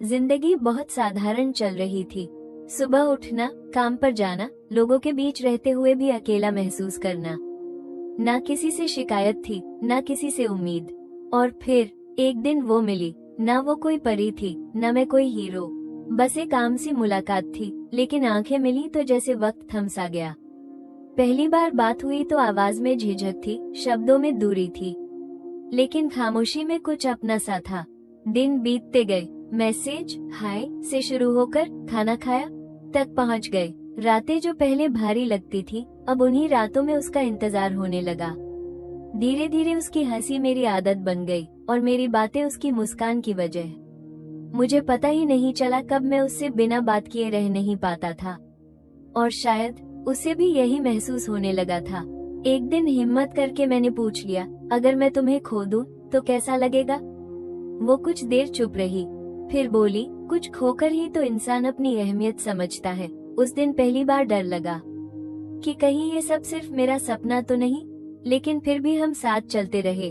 जिंदगी बहुत साधारण चल रही थी। सुबह उठना, काम पर जाना, लोगों के बीच रहते हुए भी अकेला महसूस करना। ना किसी से शिकायत थी, ना किसी से उम्मीद। और फिर एक दिन वो मिली। ना वो कोई परी थी, ना मैं कोई हीरो। बस एक आम सी मुलाकात थी, लेकिन आंखें मिली तो जैसे वक्त थम सा गया। पहली बार बात हुई तो आवाज में झिझक थी, शब्दों में दूरी थी, लेकिन खामोशी में कुछ अपना सा था। दिन बीतते गए, मैसेज हाय से शुरू होकर खाना खाया तक पहुंच गए। रातें जो पहले भारी लगती थी, अब उन्हीं रातों में उसका इंतजार होने लगा। धीरे धीरे उसकी हंसी मेरी आदत बन गई और मेरी बातें उसकी मुस्कान की वजह। मुझे पता ही नहीं चला कब मैं उससे बिना बात किए रह नहीं पाता था, और शायद उसे भी यही महसूस होने लगा था। एक दिन हिम्मत करके मैंने पूछ लिया, अगर मैं तुम्हें खो दूं तो कैसा लगेगा? वो कुछ देर चुप रही, फिर बोली, कुछ खोकर ही तो इंसान अपनी अहमियत समझता है। उस दिन पहली बार डर लगा कि कहीं ये सब सिर्फ मेरा सपना तो नहीं, लेकिन फिर भी हम साथ चलते रहे,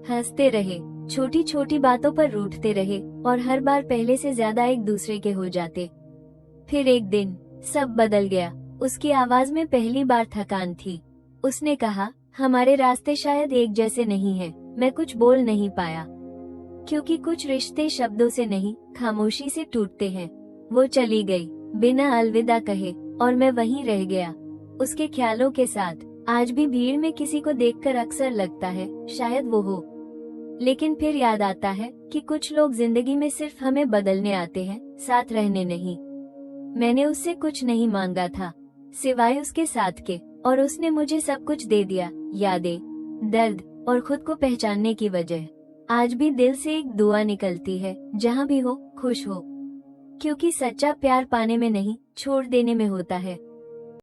हंसते रहे, छोटी छोटी बातों पर रूठते रहे और हर बार पहले से ज्यादा एक दूसरे के हो जाते। फिर एक दिन सब बदल गया। उसकी आवाज में पहली बार थकान थी। उसने कहा, हमारे रास्ते शायद एक जैसे नहीं हैं। मैं कुछ बोल नहीं पाया, क्योंकि कुछ रिश्ते शब्दों से नहीं, खामोशी से टूटते हैं। वो चली गई बिना अलविदा कहे, और मैं वहीं रह गया उसके ख्यालों के साथ। आज भी भीड़ में किसी को देखकर अक्सर लगता है शायद वो हो, लेकिन फिर याद आता है कि कुछ लोग जिंदगी में सिर्फ हमें बदलने आते हैं, साथ रहने नहीं। मैंने उससे कुछ नहीं मांगा था, सिवाय उसके साथ के, और उसने मुझे सब कुछ दे दिया, यादें, दर्द और खुद को पहचानने की वजह। आज भी दिल से एक दुआ निकलती है, जहाँ भी हो खुश हो, क्योंकि सच्चा प्यार पाने में नहीं, छोड़ देने में होता है।